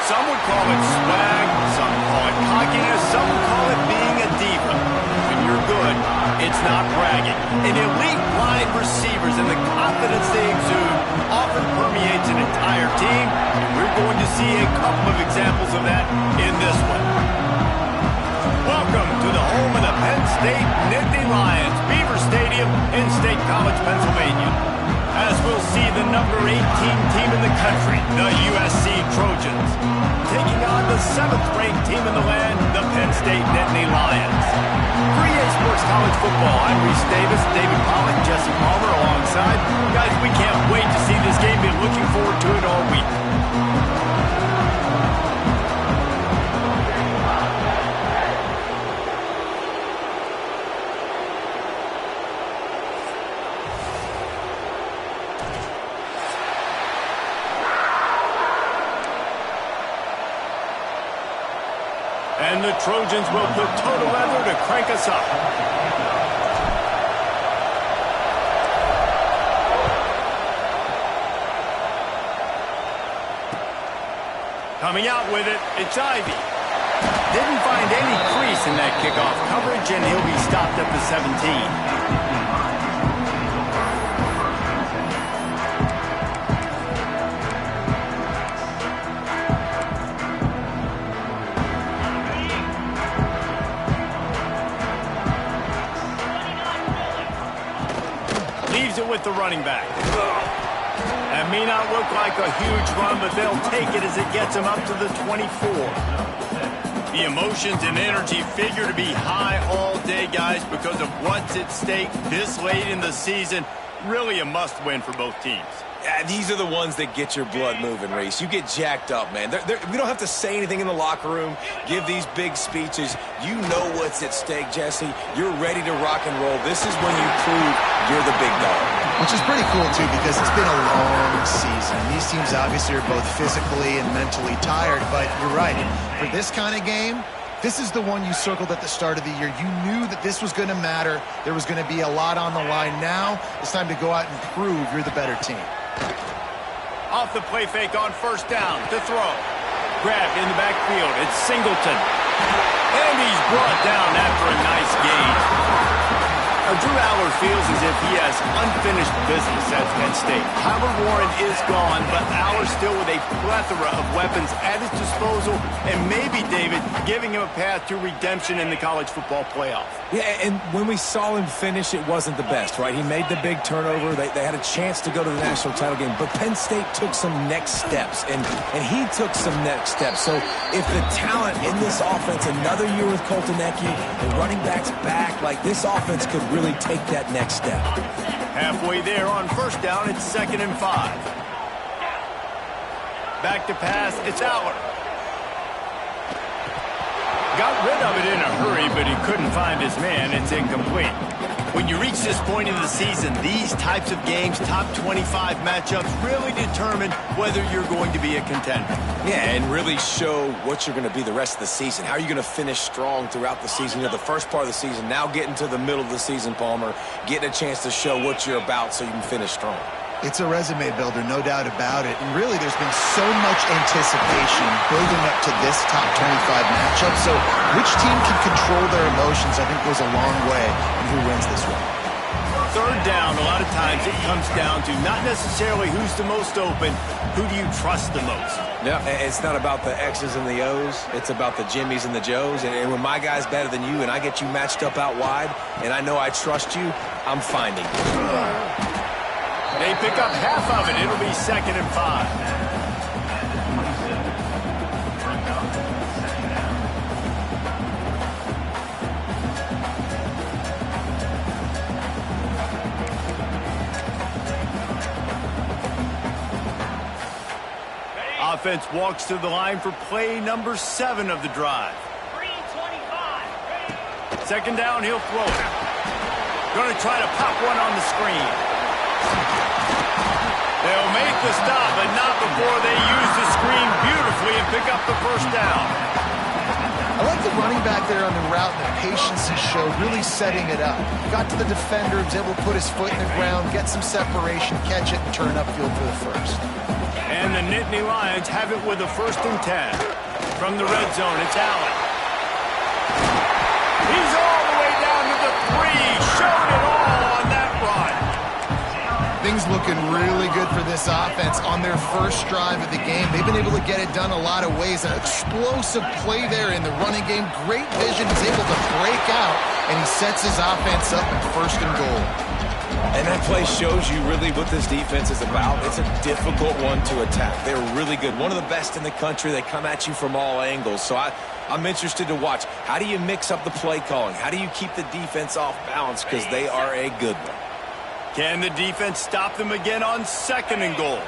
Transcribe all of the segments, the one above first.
Some would call it swag, some call it cockiness, some would call it being a diva. When you're good, it's not bragging. And elite line receivers and the confidence they exude often permeates an entire team, and we're going to see a couple of examples of that in this one. Welcome to the home of the Penn State Nittany Lions, Beaver Stadium in State College, Pennsylvania. As we'll see the number 18 team in the country, the USC Trojans, taking on the 7th-ranked team in the land, the Penn State Nittany Lions. For EA Sports College Football, I'm Reese Davis, David Pollock, Jesse Palmer alongside. Guys, we can't wait to see this game. Been looking forward to it all week. And the Trojans will put total leather to crank us up. Coming out with it, it's Ivy. Didn't find any crease in that kickoff coverage, and he'll be stopped at the 17. With the running back. That may not look like a huge run, but they'll take it as it gets them up to the 24. The emotions and energy figure to be high all day, guys, because of what's at stake this late in the season. Really a must-win for both teams. Yeah, these are the ones that get your blood moving, Reese. You get jacked up, man. We don't have to say anything in the locker room, give these big speeches. You know what's at stake, Jesse. You're ready to rock and roll. This is when you prove you're the big dog. Which is pretty cool, too, because it's been a long season. These teams obviously are both physically and mentally tired, but you're right. For this kind of game, this is the one you circled at the start of the year. You knew that this was going to matter. There was going to be a lot on the line. Now it's time to go out and prove you're the better team. Off the play fake on first down to throw. Grabbed in the backfield. It's Singleton. And he's brought down after a nice gain. Now, Drew Aller feels as if he has unfinished business at Penn State. Tyler Warren is gone, but Aller still with a plethora of weapons at his disposal, and maybe, David, giving him a path to redemption in the college football playoff. Yeah, and when we saw him finish, it wasn't the best, right? He made the big turnover. They had a chance to go to the national title game, but Penn State took some next steps, and he took some next steps. So if the talent in this offense, another year with Colton Ecke, the running backs back, like this offense could really take that next step. Halfway there on first down, it's 2nd and 5. Back to pass, it's Aller. Got rid of it in a hurry, but he couldn't find his man. It's incomplete. When you reach this point in the season, these types of games, top 25 matchups, really determine whether you're going to be a contender. Yeah, and really show what you're going to be the rest of the season. How are you going to finish strong throughout the season? You know, the first part of the season, now getting to the middle of the season, Palmer, getting a chance to show what you're about so you can finish strong. It's a resume builder, no doubt about it. And really, there's been so much anticipation building up to this top 25 matchup. So which team can control their emotions, I think, goes a long way in who wins this one. Third down, a lot of times it comes down to not necessarily who's the most open, who do you trust the most? Yeah, it's not about the X's and the O's. It's about the Jimmies and the Joes. And when my guy's better than you and I get you matched up out wide and I know I trust you, I'm finding you. They pick up half of it. It'll be 2nd and 5. Offense walks to the line for play number 7 of the drive. 2nd down, he'll throw it. Going to try to pop one on the screen. They'll make the stop, but not before they use the screen beautifully and pick up the first down. I like the running back there on the route and the patience he showed, really setting it up. Got to the defender, was able to put his foot in the ground, get some separation, catch it, and turn upfield for the first. And the Nittany Lions have it with a 1st and 10. From the red zone, it's Allen. He's all the way down to the 3. Showed it all on that run. Things looking really good for this offense on their first drive of the game. They've been able to get it done a lot of ways. An explosive play there in the running game. Great vision. He's able to break out, and he sets his offense up at 1st and goal. And that play shows you really what this defense is about. It's a difficult one to attack. They're really good. One of the best in the country. They come at you from all angles. So I'm interested to watch. How do you mix up the play calling? How do you keep the defense off balance? Because they are a good one. Can the defense stop them again on 2nd and goal?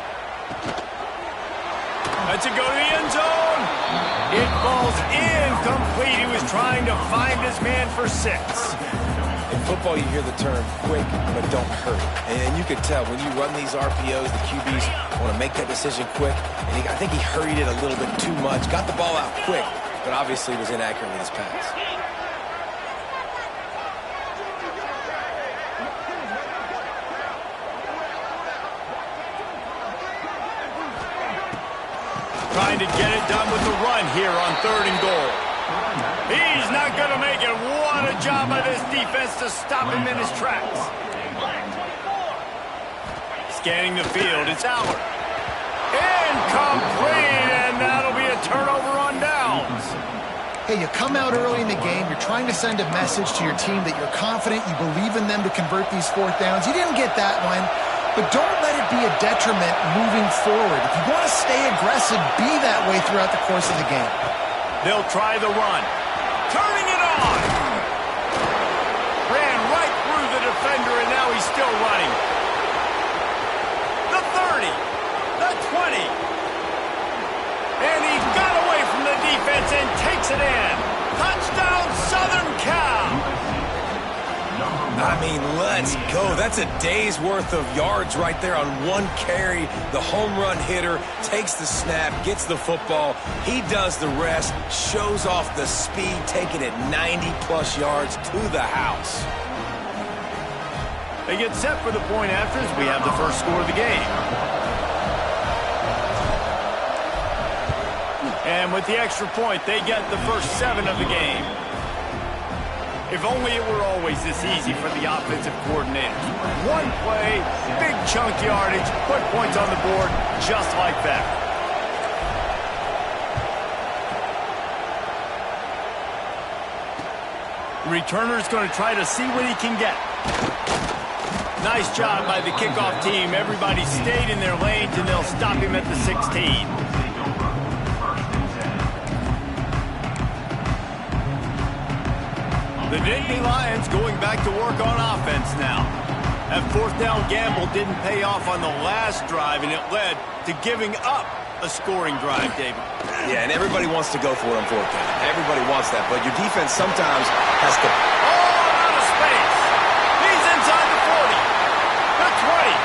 Let's it go to the end zone. It falls incomplete. He was trying to find his man for 6. In football, you hear the term quick, but don't hurry. And you can tell when you run these RPOs, the QBs want to make that decision quick. And I think he hurried it a little bit too much. Got the ball out quick, but obviously was inaccurate with his pass. Trying to get it done with the run here on 3rd and goal. He's not going to make it. What a job by this defense to stop him in his tracks. Scanning the field, it's Howard. Incomplete, and that'll be a turnover on downs. Hey, you come out early in the game, you're trying to send a message to your team that you're confident, you believe in them to convert these 4th downs. You didn't get that one, but don't let it be a detriment moving forward. If you want to stay aggressive, be that way throughout the course of the game. They'll try the run. Turning it on. Ran right through the defender, and now he's still running. The 30. The 20. And he got away from the defense and takes it in. Touchdown, Southern Cal. I mean, let's go. That's a day's worth of yards right there on one carry. The home run hitter takes the snap, gets the football. He does the rest, shows off the speed, taking it 90-plus yards to the house. They get set for the point after as we have the first score of the game. And with the extra point, they get the first 7 of the game. If only it were always this easy for the offensive coordinators. One play, big chunk yardage, put points on the board just like that. The returner's going to try to see what he can get. Nice job by the kickoff team. Everybody stayed in their lanes, and they'll stop him at the 16. The Nittany Lions going back to work on offense now. That 4th down gamble didn't pay off on the last drive, and it led to giving up a scoring drive, David. Yeah, and everybody wants to go for it on 4th down. Everybody wants that, but your defense sometimes has to... Oh, out of space. He's inside the 40, the 20,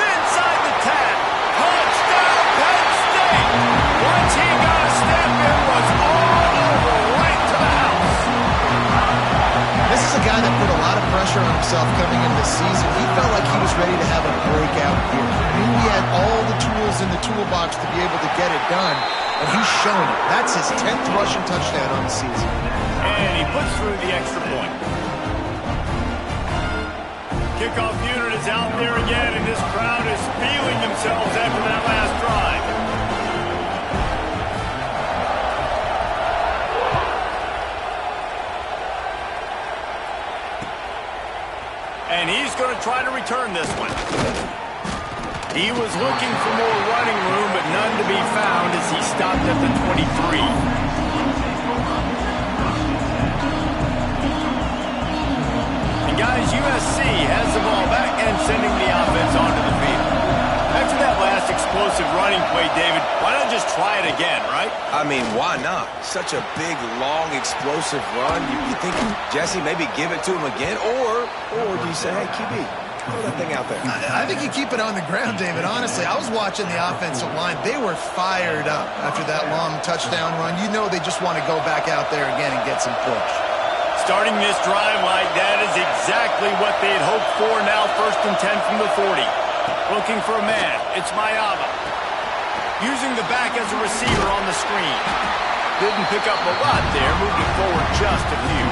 inside the 10. Touchdown, Penn State. Once he got a step, it was all over, right to the house. This is a guy that put a lot of pressure on himself coming into the season. He felt like he was ready to have a breakout year. He knew he had all the tools in the toolbox to be able to get it done, and he's shown it. That's his 10th rushing touchdown on the season. And he puts through the extra point. Kickoff unit is out there again, and this crowd is feeling themselves after that last drive. And he's going to try to return this one. He was looking for more running room, but none to be found as he stopped at the 23. And guys, USC has the ball back and sending the offense onto the field. After that last explosive running play, David, why not just try it again, right? I mean, why not? Such a big, long, explosive run. You think, Jesse, maybe give it to him again? Or do you say, hey, QB, throw that thing out there? I think you keep it on the ground, David. Honestly, I was watching the offensive line. They were fired up after that long touchdown run. You know they just want to go back out there again and get some push. Starting this drive like that is exactly what they had hoped for. Now 1st and 10 from the 40. Looking for a man. It's Mayava. Using the back as a receiver on the screen. Didn't pick up a lot there, moved it forward just a few.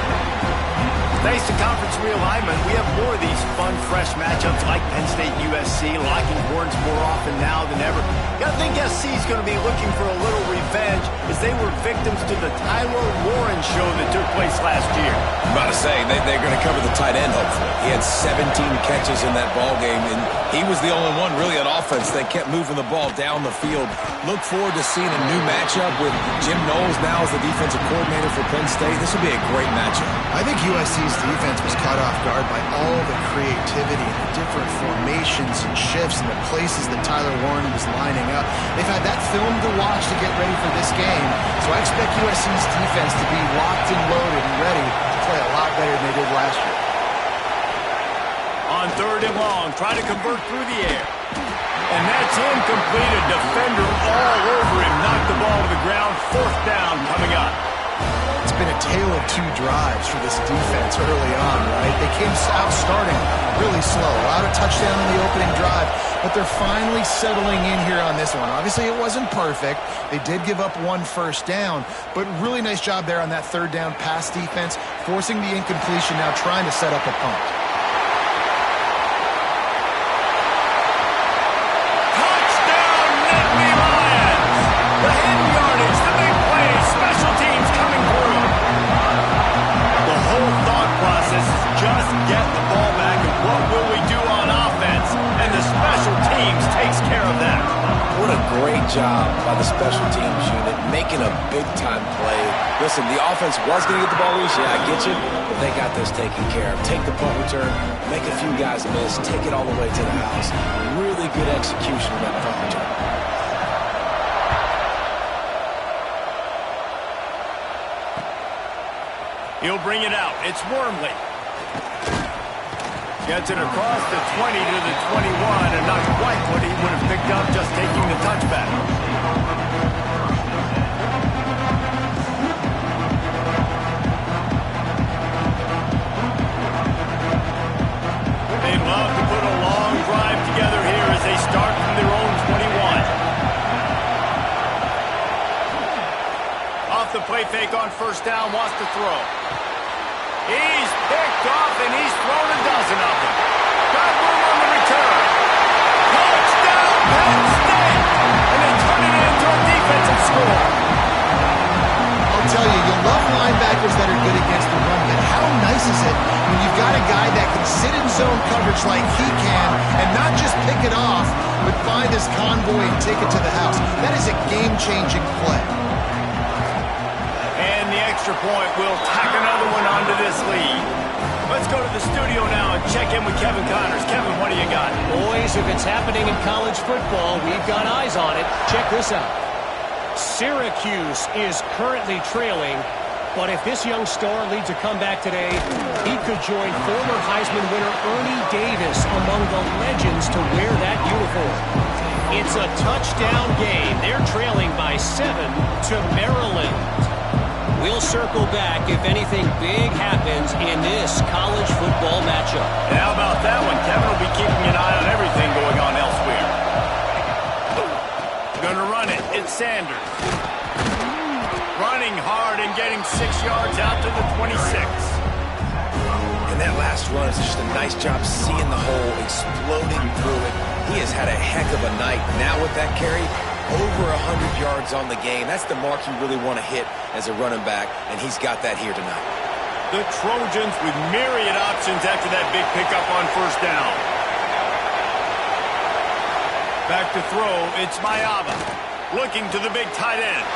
Thanks to conference realignment, we have more of these fun, fresh matchups like Penn State and USC, locking horns more often now than ever. I think SC is going to be looking for a little revenge as they were victims to the Tyler Warren show that took place last year. I'm about to say, they're going to cover the tight end, hopefully. He had 17 catches in that ball game, and he was the only one really on offense that kept moving the ball down the field. Look forward to seeing a new matchup with Jim Knowles now as the defensive coordinator for Penn State. This will be a great matchup. I think USC's defense was caught off guard by all the creativity and the different formations and shifts and the places that Tyler Warren was lining up. They've had that film to watch to get ready for this game, so I expect USC's defense to be locked and loaded and ready to play a lot better than they did last year. On 3rd and long, trying to convert through the air. And that's incomplete. A defender all over him. Knocked the ball to the ground. 4th down coming up. It's been a tale of 2 drives for this defense early on, right? They came out starting really slow. A lot of touchdown in the opening drive, but they're finally settling in here on this one. Obviously, it wasn't perfect. They did give up 1 first down, but really nice job there on that 3rd down pass defense, forcing the incompletion, now trying to set up a punt. Just get the ball back, and what will we do on offense? And the special teams takes care of that. What a great job by the special teams unit, making a big-time play. Listen, the offense was going to get the ball loose. Yeah, I get you, but they got this taken care of. Take the punt return, make a few guys miss, take it all the way to the house. Really good execution of that punt return. He'll bring it out. It's Wormley. Gets it across the 20 to the 21, and not quite what he would have picked up just taking the touchback. They'd love to put a long drive together here as they start from their own 21. Off the play fake on 1st down, wants to throw. He's picked off, and he's thrown a dozen of them. Got room on the return. Touchdown, Penn State! And they turn it into a defensive score. I'll tell you, you love linebackers that are good against the run, but how nice is it when you've got a guy that can sit in zone coverage like he can and not just pick it off, but find his convoy and take it to the house. That is a game-changing play. Extra point will tack another one onto this lead. Let's go to the studio now and check in with Kevin Connors. Kevin, what do you got? Boys, if it's happening in college football, we've got eyes on it. Check this out. Syracuse is currently trailing, but if this young star leads a comeback today, he could join former Heisman winner Ernie Davis among the legends to wear that uniform. It's a touchdown game. They're trailing by 7 to Maryland. We'll circle back if anything big happens in this college football matchup. And how about that one? Kevin will be keeping an eye on everything going on elsewhere. Gonna run it. It's Sanders. Running hard and getting 6 yards out to the 26. And that last run is just a nice job seeing the hole, exploding through it. He has had a heck of a night. Now with that carry, over 100 yards on the game. That's the mark you really want to hit as a running back, and he's got that here tonight. The Trojans with myriad options after that big pickup on 1st down. Back to throw, it's Mayava. Looking to the big tight end.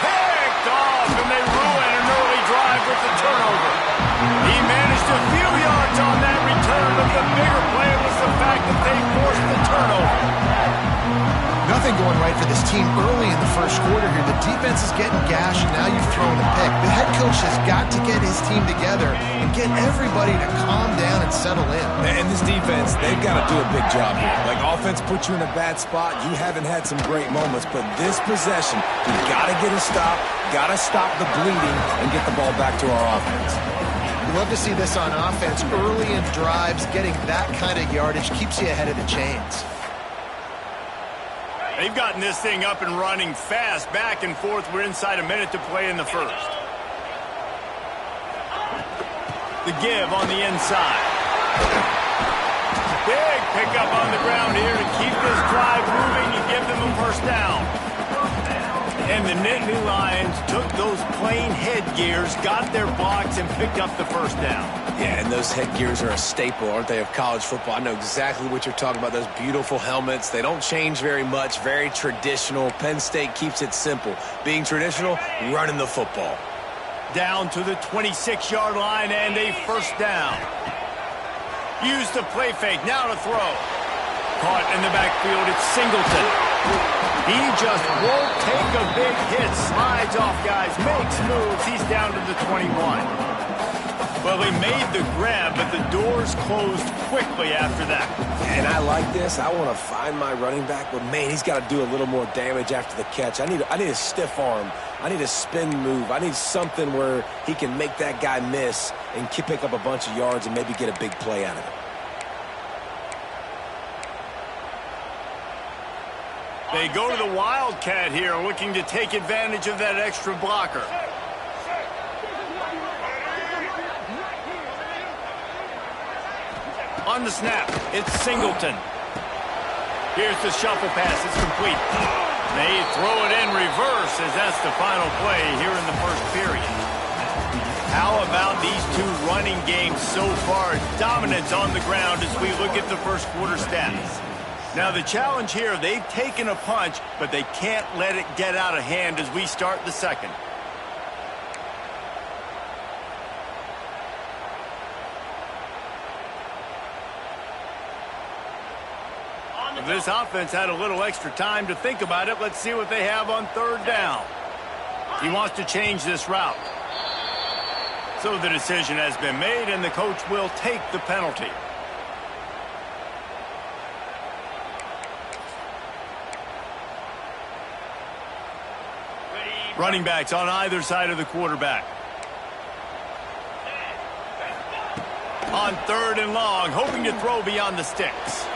Picked off, and they ruin an early drive with the turnover. He managed a few yards on that return, but the bigger play was the fact that they forced the turnover. Nothing going right for this team early in the 1st quarter here. The defense is getting gashed, and now you've thrown a pick. The head coach has got to get his team together and get everybody to calm down and settle in. And this defense, they've got to do a big job here. Like, offense put you in a bad spot. You haven't had some great moments, but this possession, you got to get a stop, got to stop the bleeding, and get the ball back to our offense. You love to see this on offense. Early in drives, getting that kind of yardage keeps you ahead of the chains. They've gotten this thing up and running fast, back and forth. We're inside a minute to play in the first. The give on the inside. Big pickup on the ground here to keep this drive moving and give them a first down. And the Nittany Lions took those plain headgears, got their blocks, and picked up the first down. Yeah, and those headgears are a staple, aren't they, of college football? I know exactly what you're talking about, those beautiful helmets. They don't change very much, very traditional. Penn State keeps it simple. Being traditional, running the football. Down to the 26-yard line and a first down. Use the play fake, now to throw. Caught in the backfield, it's Singleton. He just won't take a big hit, slides off guys, makes moves. He's down to the 21. Well, he made the grab, but the doors closed quickly after that. And I like this. I want to find my running back, but, man, he's got to do a little more damage after the catch. I need a stiff arm. I need a spin move. I need something where he can make that guy miss and pick up a bunch of yards and maybe get a big play out of it. They go to the Wildcat here, looking to take advantage of that extra blocker. On the snap, it's Singleton. Here's the shuffle pass. It's complete. They throw it in reverse as that's the final play here in the first period. How about these two running games so far? Dominance on the ground as we look at the first quarter stats. Now the challenge here, they've taken a punch, but they can't let it get out of hand as we start the second. If this offense had a little extra time to think about it, let's see what they have on third down. He wants to change this route. So the decision has been made, and the coach will take the penalty. Running backs on either side of the quarterback. On third and long, hoping to throw beyond the sticks.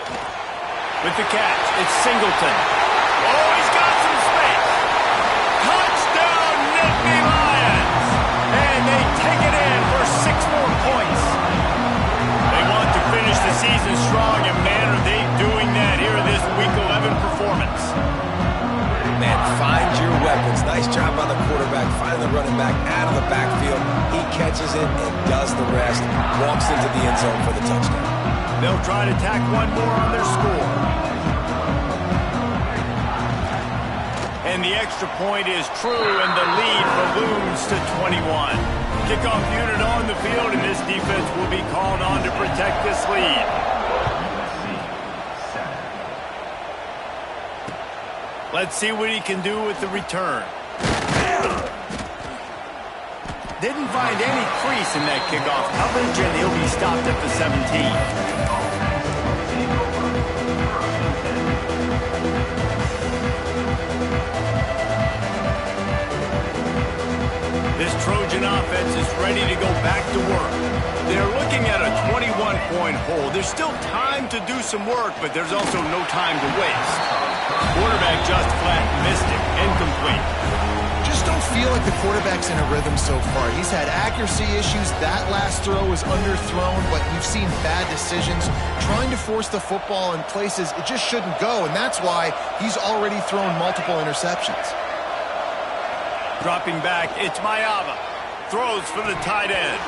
With the catch, it's Singleton. Oh, he's got some space. Touchdown, Nittany Lions. And they take it in for 6 more points. They want to finish the season strong, and man, are they doing that here in this Week 11 performance. Man, find your weapons. Nice job by the quarterback, finding the running back out of the backfield. He catches it and does the rest. Walks into the end zone for the touchdown. They'll try to tack one more on their score. And the extra point is true, and the lead balloons to 21. Kickoff unit on the field, and this defense will be called on to protect this lead. Let's see what he can do with the return. Didn't find any crease in that kickoff coverage, and he'll be stopped at the 17. This Trojan offense is ready to go back to work. They're looking at a 21-point hole. There's still time to do some work, but there's also no time to waste. Quarterback just flat missed it. Incomplete. Just don't feel like the quarterback's in a rhythm so far. He's had accuracy issues. That last throw was underthrown, but you've seen bad decisions. Trying to force the football in places it just shouldn't go, and that's why he's already thrown multiple interceptions. Dropping back, it's Mayava. Throws for the tight end.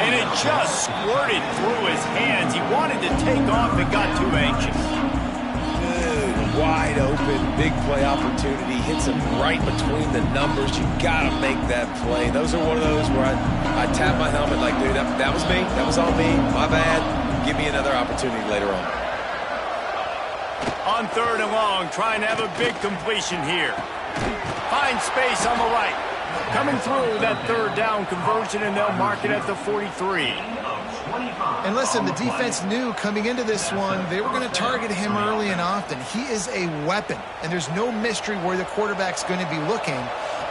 And it just squirted through his hands. He wanted to take off and got too anxious. Good, wide open, big play opportunity. Hits him right between the numbers. You got to make that play. Those are one of those where I tap my helmet like, dude, that was me. That was on me. My bad. Give me another opportunity later on. On third and long, trying to have a big completion here. Finds space on the right. Coming through that third down conversion, and they'll mark it at the 43. And listen, the defense knew coming into this one, they were going to target him early and often. He is a weapon, and there's no mystery where the quarterback's going to be looking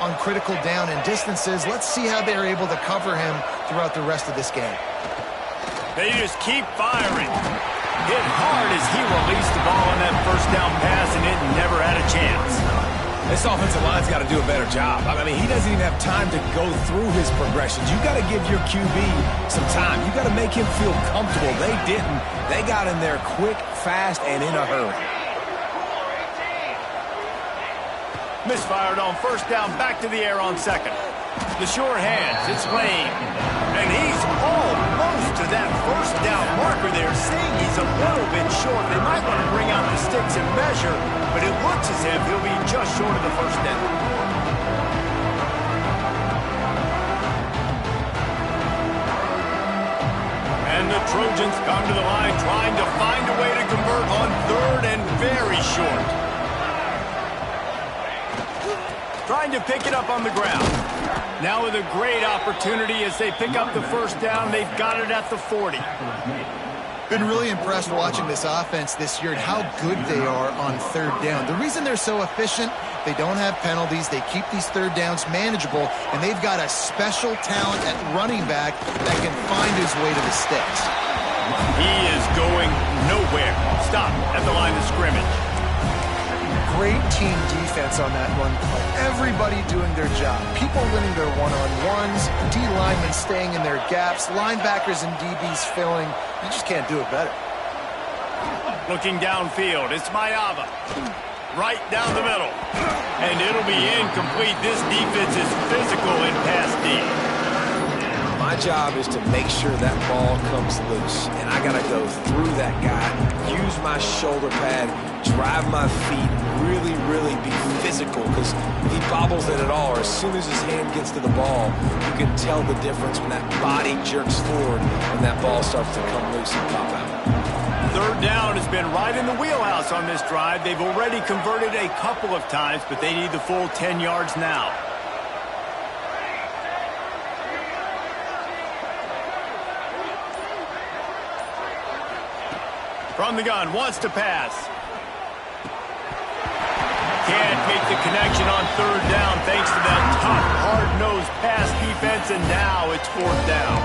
on critical down and distances. Let's see how they're able to cover him throughout the rest of this game. They just keep firing. Hit hard as he released the ball on that first down pass, and it never had a chance. This offensive line's got to do a better job. I mean, he doesn't even have time to go through his progressions. You got to give your QB some time. You got to make him feel comfortable. They didn't. They got in there quick, fast, and in a hurry. Misfired on first down, back to the air on second. The sure hands, it's Lane. And he's almost to that first down marker there, seeing he's a little bit short. They might want to bring out the sticks and measure, but it looks as if he'll be just short of the first down. And the Trojans come to the line trying to find a way to convert on third and very short. Trying to pick it up on the ground. Now with a great opportunity as they pick up the first down. They've got it at the 40. Been really impressed watching this offense this year and how good they are on third down. The reason they're so efficient, they don't have penalties. They keep these third downs manageable, and they've got a special talent at running back that can find his way to the sticks. He is going nowhere. Stop at the line of scrimmage. Great team defense on that run play. Everybody doing their job. People winning their one-on-ones, D linemen staying in their gaps, linebackers and DBs filling. You just can't do it better. Looking downfield, it's Mayava. Right down the middle. And it'll be incomplete. This defense is physical in pass D. My job is to make sure that ball comes loose, and I got to go through that guy, use my shoulder pad, drive my feet, really be physical, because he bobbles it at all. Or as soon as his hand gets to the ball, you can tell the difference when that body jerks forward and that ball starts to come loose and pop out. Third down has been right in the wheelhouse on this drive. They've already converted a couple of times, but they need the full 10 yards now. From the gun, wants to pass. Can't make the connection on third down thanks to that tough, hard-nosed pass defense, and now it's fourth down.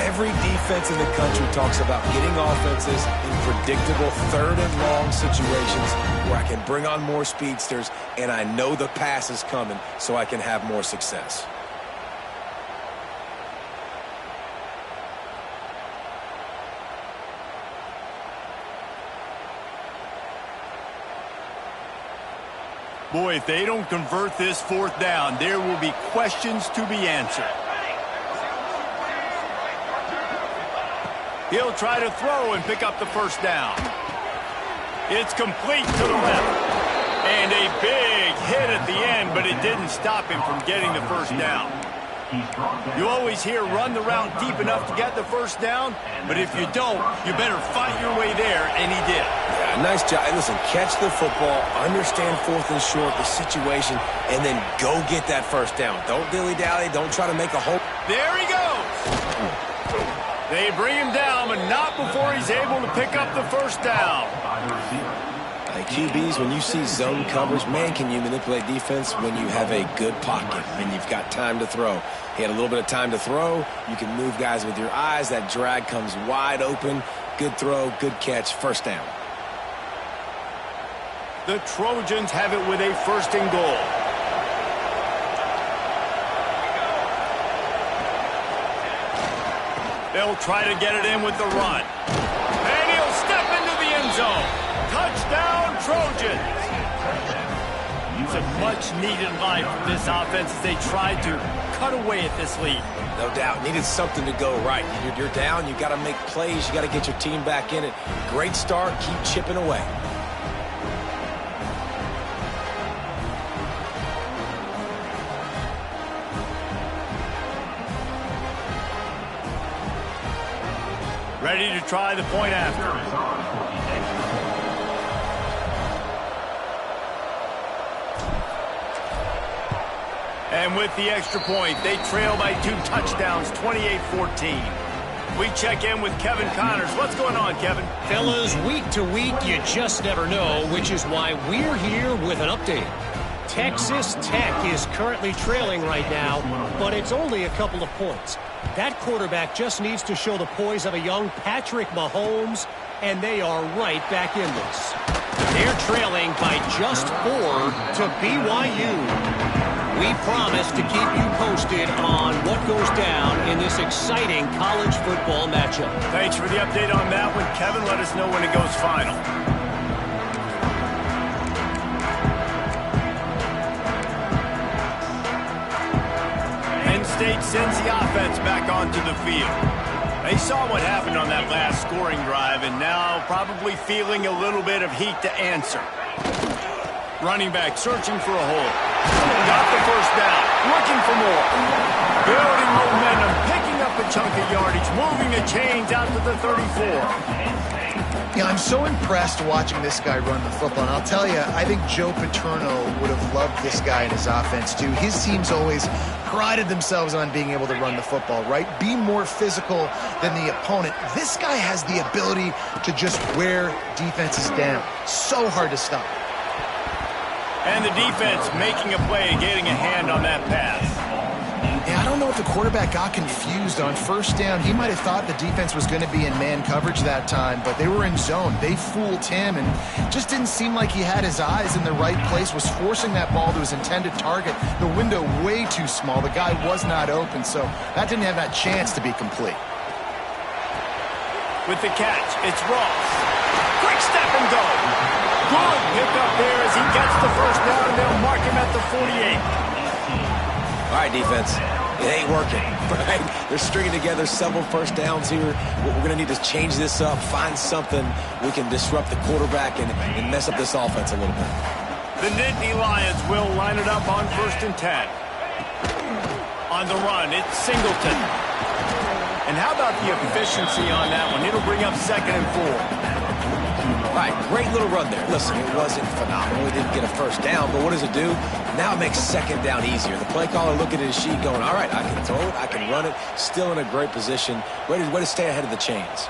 Every defense in the country talks about getting offenses in predictable third and long situations where I can bring on more speedsters, and I know the pass is coming so I can have more success. Boy, if they don't convert this fourth down, there will be questions to be answered. He'll try to throw and pick up the first down. It's complete to the left. And a big hit at the end, but it didn't stop him from getting the first down. You always hear run the route deep enough to get the first down, but if you don't, you better fight your way there, and he did. Yeah, nice job. Hey, listen, catch the football, understand fourth and short, the situation, and then go get that first down. Don't dilly-dally, don't try to make a hole. There he goes. They bring him down, but not before he's able to pick up the first down. Hey, QBs, when you see zone coverage, man, can you manipulate defense when you have a good pocket and you've got time to throw. He had a little bit of time to throw. You can move guys with your eyes. That drag comes wide open. Good throw, good catch, first down. The Trojans have it with a first and goal. They'll try to get it in with the run. And he'll step into the end zone. Touchdown, Trojans. It's a much-needed life for this offense as they tried to cut away at this lead. No doubt. Needed something to go right. You're down. You got to make plays. You got to get your team back in it. Great start. Keep chipping away. Ready to try the point after. And with the extra point, they trail by 2 touchdowns, 28-14. We check in with Kevin Connors. What's going on, Kevin? Fellas, week to week, you just never know, which is why we're here with an update. Texas Tech is currently trailing right now, but it's only a couple of points. That quarterback just needs to show the poise of a young Patrick Mahomes, and they are right back in this. They're trailing by just 4 to BYU. We promise to keep you posted on what goes down in this exciting college football matchup. Thanks for the update on that one, Kevin. Let us know when it goes final. Penn State sends the offense back onto the field. They saw what happened on that last scoring drive and now probably feeling a little bit of heat to answer. Running back searching for a hole. Got the first down. Looking for more. Building momentum. Picking up a chunk of yardage. Moving the chains out to the 34. Yeah, I'm so impressed watching this guy run the football. And I'll tell you, I think Joe Paterno would have loved this guy in his offense too. His teams always prided themselves on being able to run the football, right? Be more physical than the opponent. This guy has the ability to just wear defenses down. So hard to stop. And the defense making a play, getting a hand on that pass. Yeah, I don't know if the quarterback got confused on first down. He might have thought the defense was going to be in man coverage that time, but they were in zone. They fooled him and just didn't seem like he had his eyes in the right place, was forcing that ball to his intended target. The window way too small. The guy was not open, so that didn't have that chance to be complete. With the catch, it's Ross. Quick step and go. Good pick up there as he gets the first down, and they'll mark him at the 48. All right, defense. It ain't working, right? They're stringing together several first downs here. We're going to need to change this up, find something we can disrupt the quarterback and mess up this offense a little bit. The Nittany Lions will line it up on 1st and 10. On the run, it's Singleton. And how about the efficiency on that one? It'll bring up 2nd and 4. All right, great little run there. Listen, it wasn't phenomenal. He didn't get a first down, but what does it do? Now it makes 2nd down easier. The play caller looking at his sheet going, all right, I can throw it, I can run it, still in a great position. Way to stay ahead of the chains.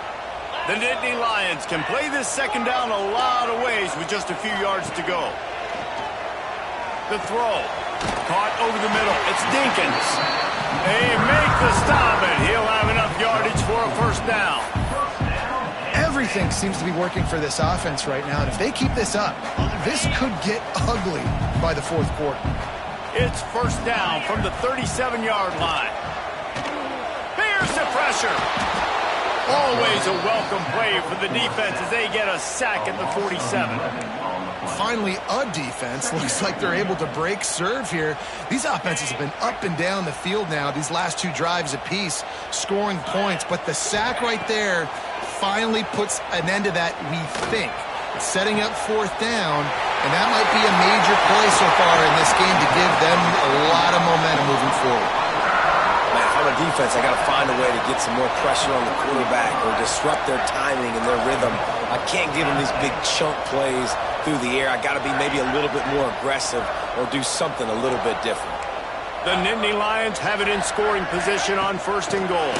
The Nittany Lions can play this 2nd down a lot of ways with just a few yards to go. The throw. Caught over the middle. It's Dinkins. They make the stop, and he'll have enough yardage for a first down. Everything seems to be working for this offense right now, and if they keep this up, this could get ugly by the 4th quarter. It's first down from the 37-yard line. Here's the pressure. Always a welcome play for the defense as they get a sack at the 47. Finally, a defense. Looks like they're able to break serve here. These offenses have been up and down the field now, these last 2 drives apiece, scoring points. But the sack right there finally puts an end to that, we think. It's setting up 4th down, and that might be a major play so far in this game to give them a lot of momentum moving forward. Man, if I'm a defense, I got to find a way to get some more pressure on the quarterback or disrupt their timing and their rhythm. I can't give them these big chunk plays through the air. I got to be maybe a little bit more aggressive or do something a little bit different. The Nittany Lions have it in scoring position on 1st and goal.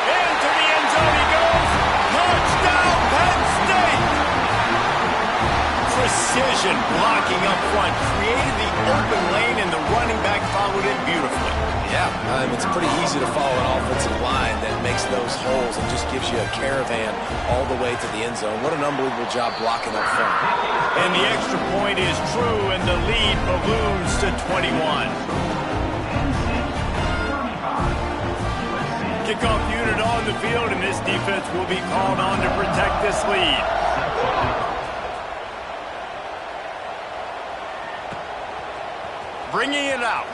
Into the end zone he goes. Touchdown, Penn State! Precision blocking up front created the open lane, and the running back followed it beautifully. Yeah, it's pretty easy to follow an offensive line that makes those holes and just gives you a caravan all the way to the end zone. What an unbelievable job blocking up front. And the extra point is true, and the lead balloons to 21. Kickoff unit on the field, and this defense will be called on to protect this lead. Bringing it out.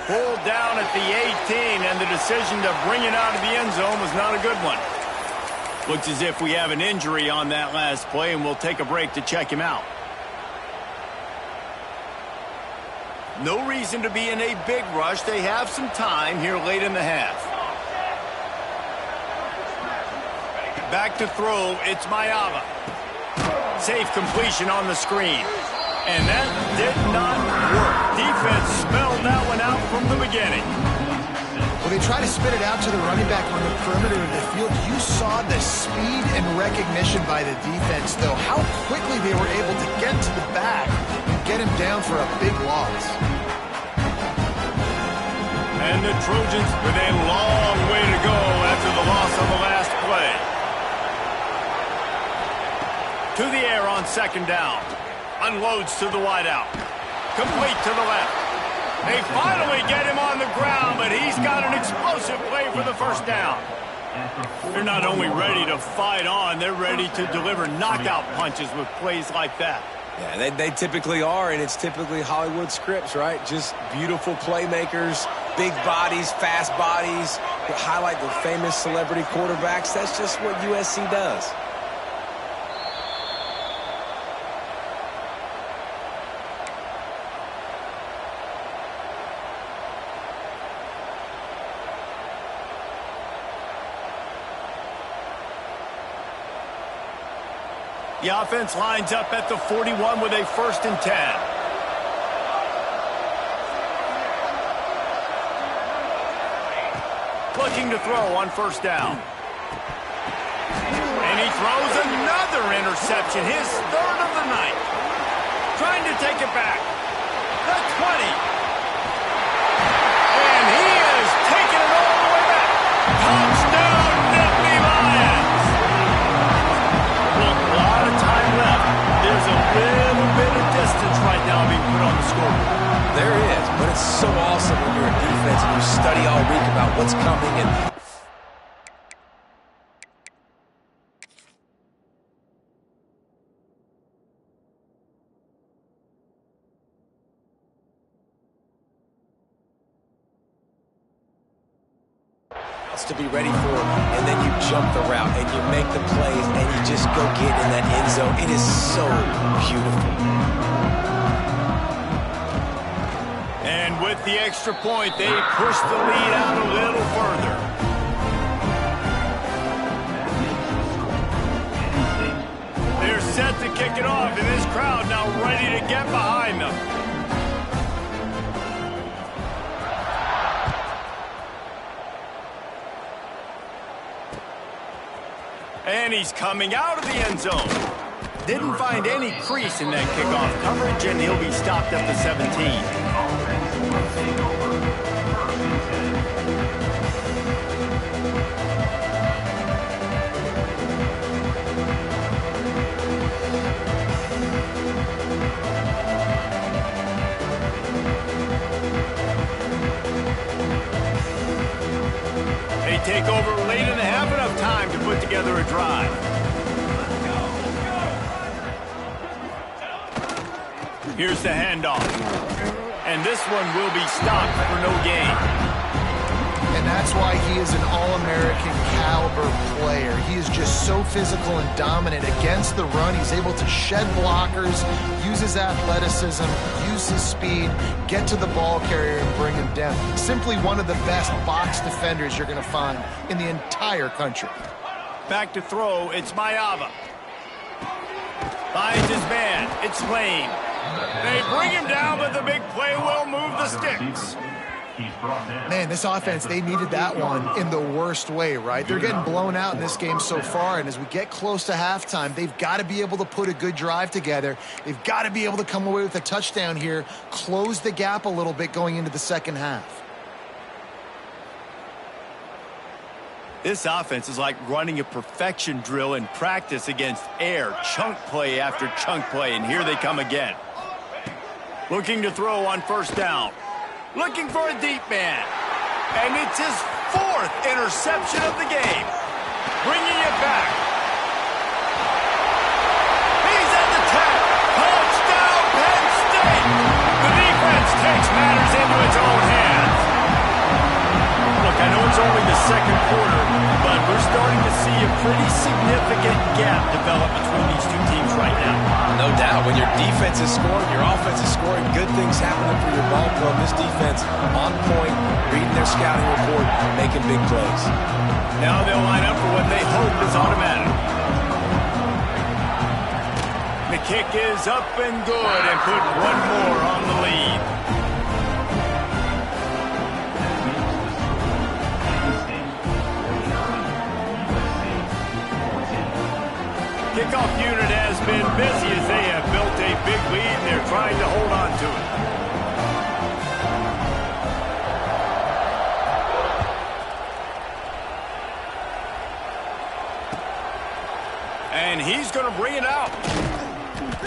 Pulled down at the 18, and the decision to bring it out of the end zone was not a good one. Looks as if we have an injury on that last play, and we'll take a break to check him out. No reason to be in a big rush. They have some time here late in the half. Back to throw, it's Mayava. Safe completion on the screen. And that did not work. Defense spelled that one out from the beginning. Well, they try to spit it out to the running back on the perimeter of the field. You saw the speed and recognition by the defense, though. How quickly they were able to get to the back and get him down for a big loss. And the Trojans with a long way to go after the loss on the last play. To the air on second down. Unloads to the wideout. Complete to the left. They finally get him on the ground, but he's got an explosive play for the first down. They're not only ready to fight on, they're ready to deliver knockout punches with plays like that. Yeah, they typically are, and it's typically Hollywood scripts, right? Just beautiful playmakers, big bodies, fast bodies, that highlight the famous celebrity quarterbacks. That's just what USC does. The offense lines up at the 41 with a 1st and 10. Looking to throw on 1st down. And he throws another interception, his 3rd of the night. Trying to take it back. The 20. And he is taking it all the way back. Touchdown, Nittany Lions. There's a little bit of distance right now being put on the scoreboard. There is, but it's so awesome when you're a defense and you study all week about what's coming. And to be ready for, and then you jump the route and you make the plays and you just go get in that end zone. It is so beautiful. And with the extra point, they push the lead out a little further. They're set to kick it off, and this crowd now ready to get behind them. And he's coming out of the end zone. Didn't find any crease in that kickoff coverage, and he'll be stopped at the 17. They take over late in the half, enough time to put together a drive. Here's the handoff. And this one will be stopped for no gain. And that's why he is an All-American caliber player. He is just so physical and dominant against the run. He's able to shed blockers, use his athleticism, use his speed, get to the ball carrier and bring him down. Simply one of the best box defenders you're going to find in the entire country. Back to throw, it's Mayava. Finds his man, it's Lane. They bring him down, but the big play will move the sticks. Man, this offense, they needed that one in the worst way, right? They're getting blown out in this game so far, and as we get close to halftime, they've got to be able to put a good drive together. They've got to be able to come away with a touchdown here, close the gap a little bit going into the second half. This offense is like running a perfection drill in practice against air, chunk play after chunk play, and here they come again. Looking to throw on 1st down. Looking for a deep man. And it's his 4th interception of the game. Bringing it back. He's at the 10. Touchdown, Penn State. The defense takes matters into its own hands. Look, I know it's only the 2nd quarter, but we're starting to see a pretty significant gap develop between these two teams right now. No doubt. When your defense is scoring, your offense is scoring, good things happening for your ball club. This defense on point, reading their scouting report, making big plays. Now they'll line up for what they hope is automatic. The kick is up and good and put one more on the lead. Kickoff unit has been busy as they have built a big lead and they're trying to hold on to it. he's going to bring it out.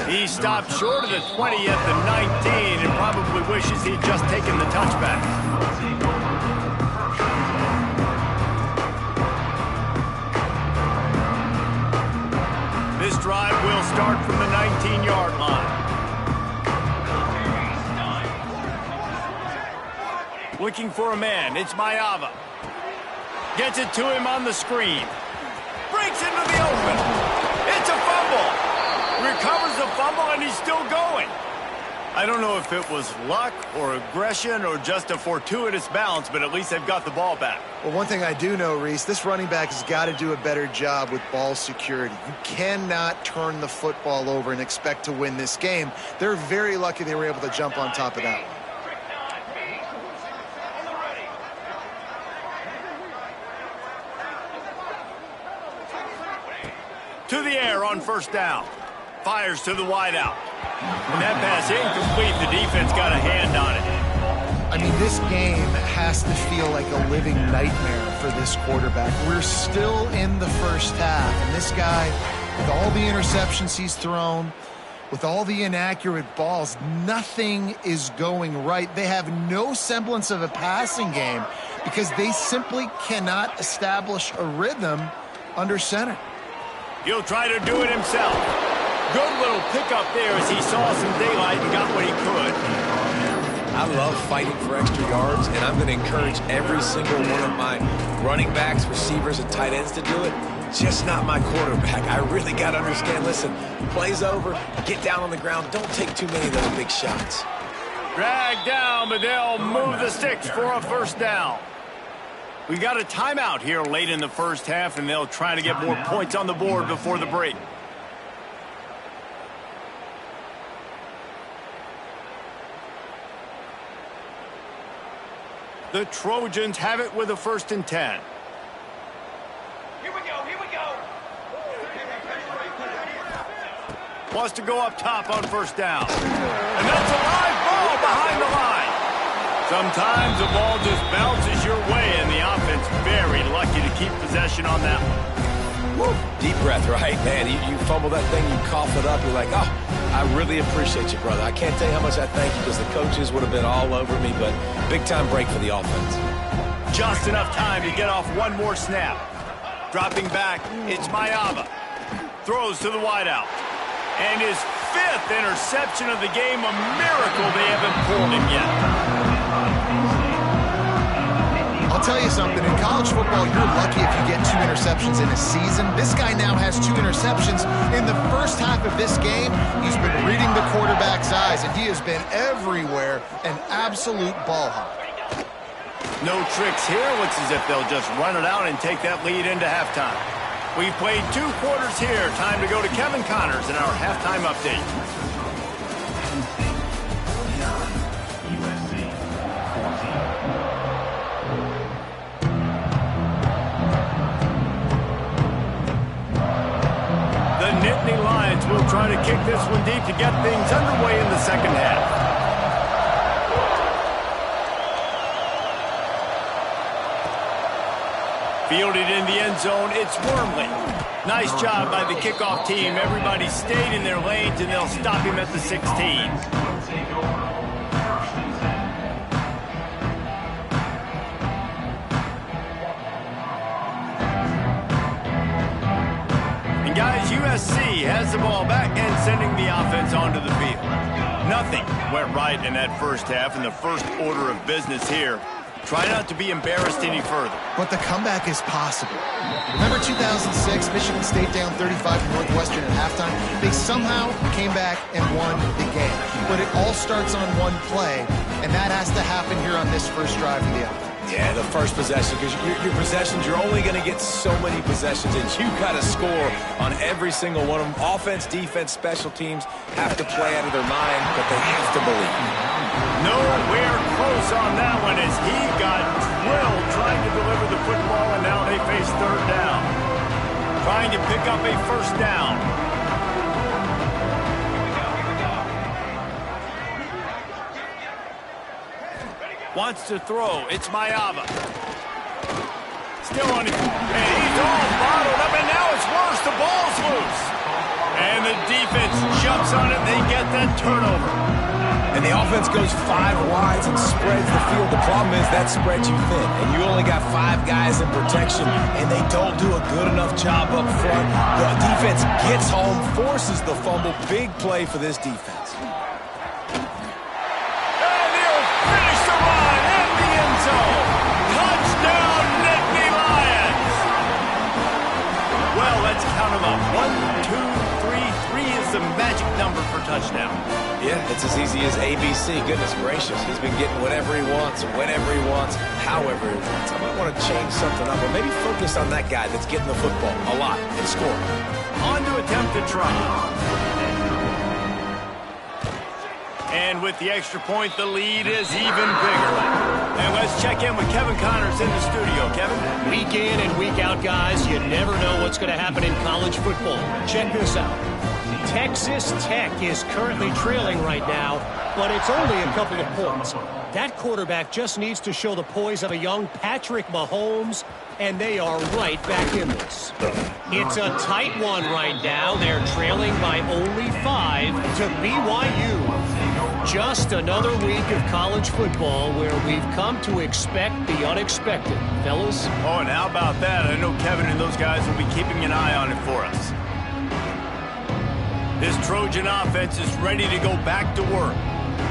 He stopped short of the 20 at the 19 and probably wishes he'd just taken the touchback. This drive will start from the 19-yard line. Looking for a man. It's Mayava. Gets it to him on the screen. Breaks into the open. It's a fumble. Recovers the fumble, and he's still going. I don't know if it was luck or aggression or just a fortuitous bounce, but at least they've got the ball back. Well, one thing I do know, Reese, this running back has got to do a better job with ball security. You cannot turn the football over and expect to win this game. They're very lucky they were able to jump on top of that one. To the air on first down. Fires to the wideout. And that pass incomplete. The defense got a hand on it. I mean, this game has to feel like a living nightmare for this quarterback. We're still in the first half, and this guy, with all the interceptions he's thrown, with all the inaccurate balls, nothing is going right. They have no semblance of a passing game because they simply cannot establish a rhythm under center. He'll try to do it himself. Good little pickup there as he saw some daylight and got what he could. I love fighting for extra yards, and I'm going to encourage every single one of my running backs, receivers, and tight ends to do it. Just not my quarterback. I really got to understand, listen, play's over, get down on the ground, don't take too many of those big shots. Dragged down, but they'll move the sticks for a first down. We got a timeout here late in the first half, and they'll try to get more points on the board before the break. The Trojans have it with a 1st and 10. Here we go. Wants to go up top on first down. And that's a live ball behind the line. Sometimes the ball just bounces your way, and the offense very lucky to keep possession on that one. Woo. Deep breath, right? Man, you fumble that thing, you cough it up, you're like, oh, I really appreciate you, brother. I can't tell you how much I thank you because the coaches would have been all over me, but big-time break for the offense. Just enough time to get off one more snap. Dropping back, it's Mayava. Throws to the wideout. And his 5th interception of the game, a miracle they haven't pulled him yet. I'll tell you something, in college football, you're lucky if you get 2 interceptions in a season. This guy now has 2 interceptions. In the first half of this game, he's been reading the quarterback's eyes, and he has been everywhere, an absolute ball hawk. No tricks here. Looks as if they'll just run it out and take that lead into halftime. We've played 2 quarters here. Time to go to Kevin Connors in our halftime update. The Nittany Lions will try to kick this one deep to get things underway in the second half. Fielded in the end zone, it's Wormley. Nice job by the kickoff team. Everybody stayed in their lanes, and they'll stop him at the 16. And guys, USC has the ball back and sending the offense onto the field. Nothing went right in that first half, and the first order of business here. Try not to be embarrassed any further. But the comeback is possible. Remember 2006, Michigan State down 35 to Northwestern at halftime? They somehow came back and won the game. But it all starts on one play, and that has to happen here on this first drive of the offense. Yeah, the first possession, because your possessions, you're only going to get so many possessions, and you got to score on every single one of them. Offense, defense, special teams have to play out of their mind, but they have to believe. Nowhere close on that one as he got drilled trying to deliver the football, and now they face 3rd down. Trying to pick up a first down. Wants to throw. It's Mayava. Still on it. And he's all bottled up, and now it's worse. The ball's loose. And the defense jumps on it. They get that turnover. And the offense goes 5 wides and spreads the field. The problem is that spreads you thin. And you only got 5 guys in protection, and they don't do a good enough job up front. The defense gets home, forces the fumble. Big play for this defense. And he'll finish the run in the end zone. Touchdown, Nittany Lions. Well, let's count them up. 1, 2, 3. 3 is the magic number for touchdown. Yeah, it's as easy as ABC. Goodness gracious. He's been getting whatever he wants, whenever he wants, however he wants. I might want to change something up, or maybe focus on that guy that's getting the football a lot and scoring. On to attempt to try. And with the extra point, the lead is even bigger. And let's check in with Kevin Connors in the studio. Kevin? Week in and week out, guys, you never know what's going to happen in college football. Check this out. Texas Tech is currently trailing right now, but it's only a couple of points. That quarterback just needs to show the poise of a young Patrick Mahomes, and they are right back in this. It's a tight one right now. They're trailing by only 5 to BYU. Just another week of college football where we've come to expect the unexpected. Fellas? Oh, and how about that? I know Kevin and those guys will be keeping an eye on it for us. This Trojan offense is ready to go back to work.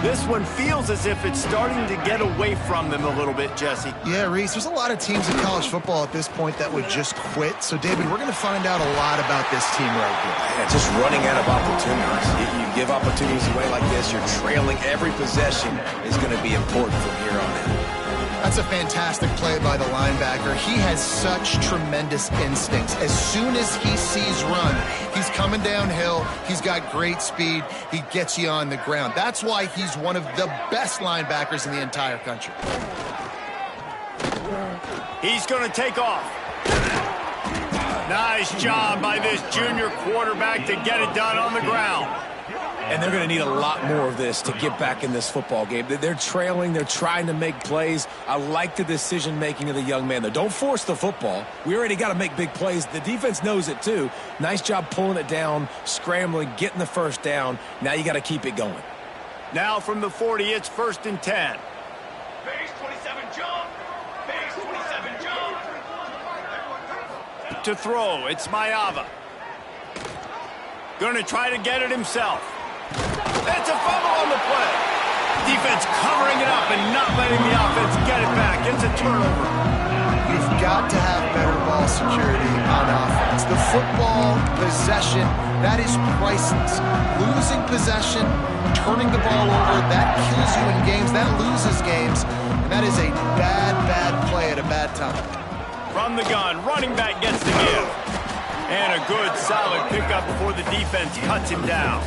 This one feels as if it's starting to get away from them a little bit, Jesse. Yeah, Reese, there's a lot of teams in college football at this point that would just quit. So, David, we're going to find out a lot about this team right here. Yeah, just running out of opportunities. You give opportunities away like this, you're trailing. Every possession is going to be important from here on in. That's a fantastic play by the linebacker. He has such tremendous instincts. As soon as he sees run, he's coming downhill. He's got great speed. He gets you on the ground. That's why he's one of the best linebackers in the entire country. He's going to take off. Nice job by this junior quarterback to get it done on the ground. And they're going to need a lot more of this to get back in this football game. They're trailing. They're trying to make plays. I like the decision-making of the young man, though. Don't force the football. We already got to make big plays. The defense knows it, too. Nice job pulling it down, scrambling, getting the first down. Now you got to keep it going. Now from the 40, it's 1st and 10. Base 27 jump. Base 27 jump. To throw, it's Mayava. Going to try to get it himself. That's a fumble on the play. Defense covering it up and not letting the offense get it back. It's a turnover. You've got to have better ball security on offense. The football possession, that is priceless. Losing possession, turning the ball over, that kills you in games. That loses games. And that is a bad, bad play at a bad time. From the gun, running back gets the give. And a good, solid pickup before the defense cuts him down.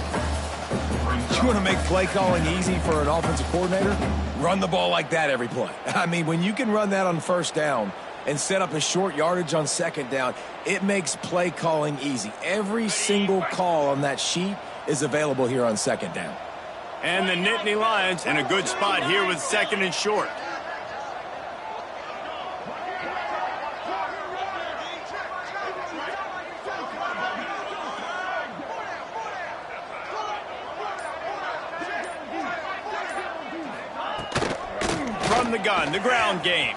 You want to make play calling easy for an offensive coordinator? Run the ball like that every play. I mean, when you can run that on 1st down and set up a short yardage on 2nd down, it makes play calling easy. Every single call on that sheet is available here on 2nd down. And the Nittany Lions in a good spot here with 2nd and short. From the gun, the ground game.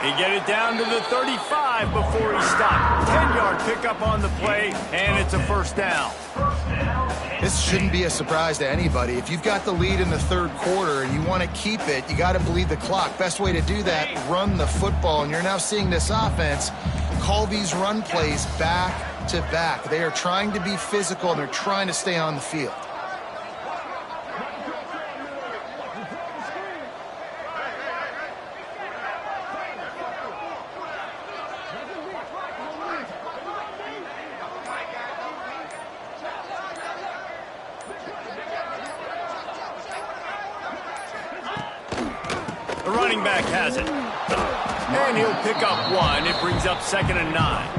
They get it down to the 35 before he stopped. 10-yard pickup on the play, and it's a 1st down. This shouldn't be a surprise to anybody. If you've got the lead in the 3rd quarter and you want to keep it, you got to bleed the clock. Best way to do that, run the football. And you're now seeing this offense call these run plays back to back. They are trying to be physical, and they're trying to stay on the field. The running back has it. And he'll pick up 1. It brings up 2nd and 9.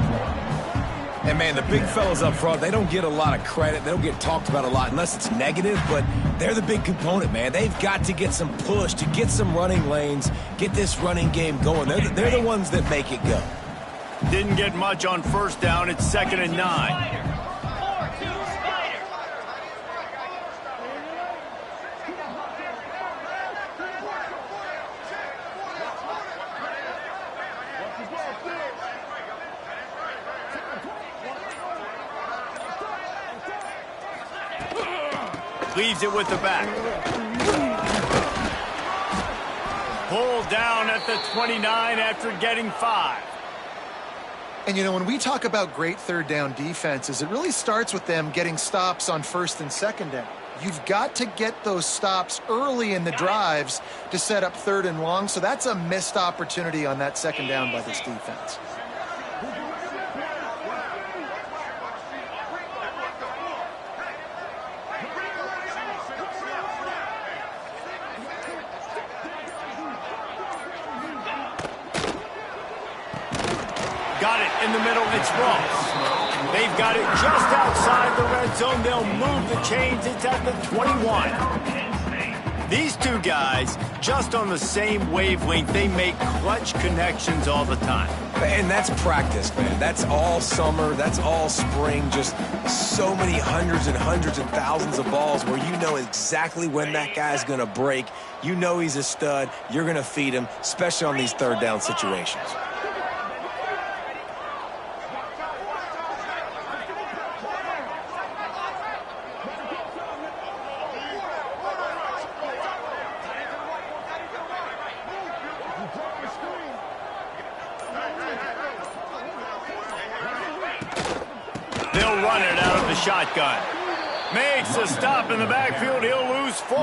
And, man, the big fellas up front, they don't get a lot of credit. They don't get talked about a lot unless it's negative, but they're the big component, man. They've got to get some push, to get some running lanes, get this running game going. They're the ones that make it go. Didn't get much on first down. It's 2nd and 9. Leaves it with the back. Pulled down at the 29 after getting 5. And, you know, when we talk about great third down defenses, it really starts with them getting stops on first and second down. You've got to get those stops early in the drives to set up third and long, so that's a missed opportunity on that second down by this defense. Got it in the middle. It's Ross. They've got it just outside the red zone. They'll move the chains. It's at the 21. These two guys, just on the same wavelength, they make clutch connections all the time. And that's practice, man. That's all summer. That's all spring. Just so many hundreds and hundreds and thousands of balls where you know exactly when that guy's going to break. You know he's a stud. You're going to feed him, especially on these third down situations. They'll run it out of the shotgun. Makes a stop in the backfield. He'll lose 4.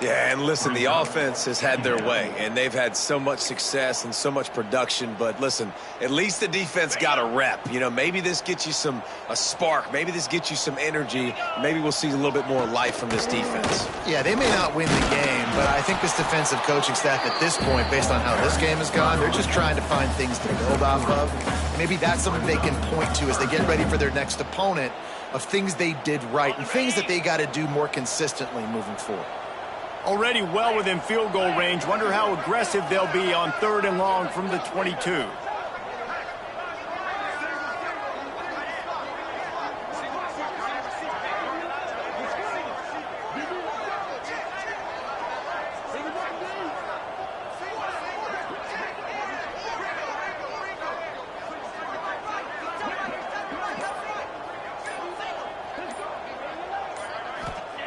Yeah, and listen, the offense has had their way, and they've had so much success and so much production. But listen, at least the defense got a rep. You know, maybe this gets you a spark. Maybe this gets you some energy. Maybe we'll see a little bit more life from this defense. Yeah, they may not win the game, but I think this defensive coaching staff at this point, based on how this game has gone, they're just trying to find things to build off of. Maybe that's something they can point to as they get ready for their next opponent, of things they did right and things that they got to do more consistently moving forward. Already well within field goal range. Wonder how aggressive they'll be on 3rd and long from the 22.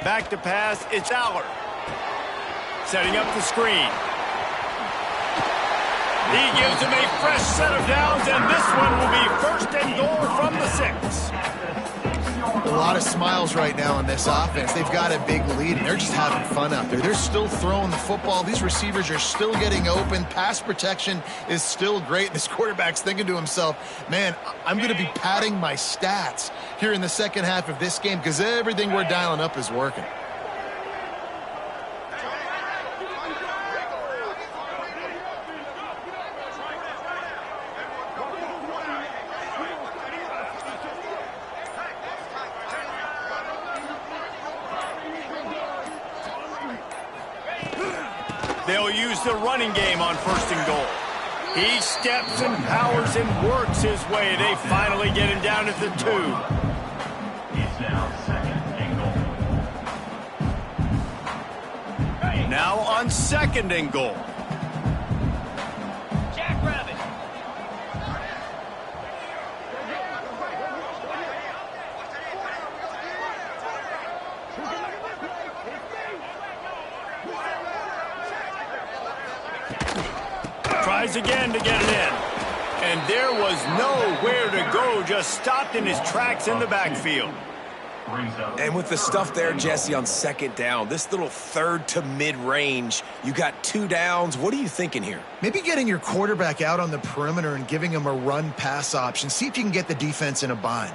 Back to pass, it's Aller. Setting up the screen. He gives him a fresh set of downs, and this one will be 1st and goal from the 6. A lot of smiles right now in this offense. They've got a big lead, and they're just having fun out there. They're still throwing the football. These receivers are still getting open. Pass protection is still great. This quarterback's thinking to himself, man, I'm going to be padding my stats here in the second half of this game because everything we're dialing up is working. They'll use the running game on 1st and goal. He steps and powers and works his way. They finally get him down at the 2. It's now 2nd and goal. Now on 2nd and goal. Jackrabbit. Tries again to get it in. And there was nowhere to go, just stopped in his tracks in the backfield. And with the stuff there, Jesse, on 2nd down, this little 3rd to mid-range, you got 2 downs. What are you thinking here? Maybe getting your quarterback out on the perimeter and giving him a run-pass option. See if you can get the defense in a bind.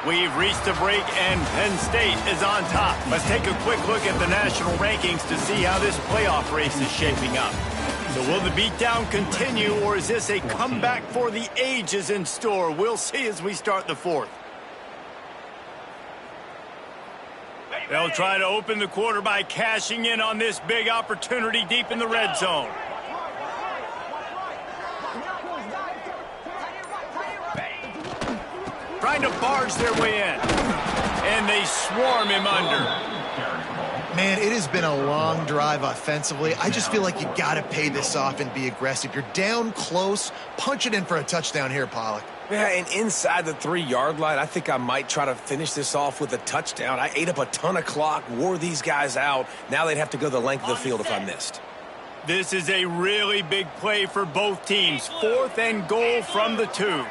We've reached the break, and Penn State is on top. Let's take a quick look at the national rankings to see how this playoff race is shaping up. So will the beatdown continue, or is this a comeback for the ages in store? We'll see as we start the 4th. They'll try to open the quarter by cashing in on this big opportunity deep in the red zone. Trying to barge their way in. And they swarm him under. Man, it has been a long drive offensively. I just feel like you got to pay this off and be aggressive. You're down close. Punch it in for a touchdown here, Pollock. Yeah, and inside the 3-yard line, I think I might try to finish this off with a touchdown. I ate up a ton of clock, wore these guys out. Now they'd have to go the length of the field if I missed. This is a really big play for both teams. 4th and goal from the 2.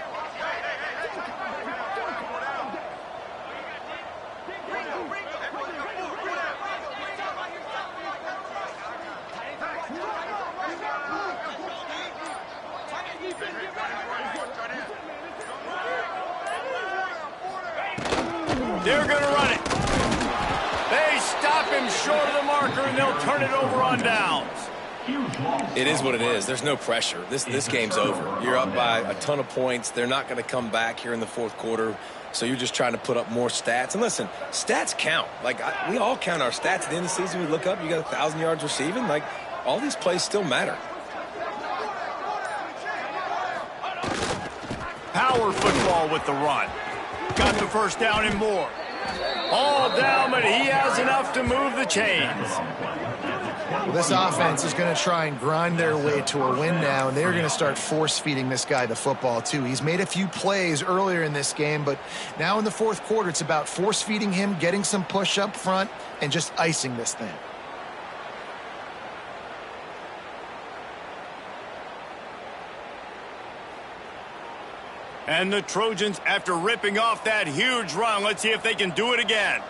They're going to run it. They stop him short of the marker, and they'll turn it over on downs. It is what it is. There's no pressure. This game's over. You're up by a ton of points. They're not going to come back here in the 4th quarter, so you're just trying to put up more stats. And listen, stats count. Like, we all count our stats. At the end of the season, we look up, you got 1,000 yards receiving. Like, all these plays still matter. Power football with the run. Got the first down and more. All down, but he has enough to move the chains. Well, this offense is going to try and grind their way to a win now, and they're going to start force-feeding this guy the football, too. He's made a few plays earlier in this game, but now in the 4th quarter, it's about force-feeding him, getting some push up front, and just icing this thing. And the Trojans, after ripping off that huge run, let's see if they can do it again.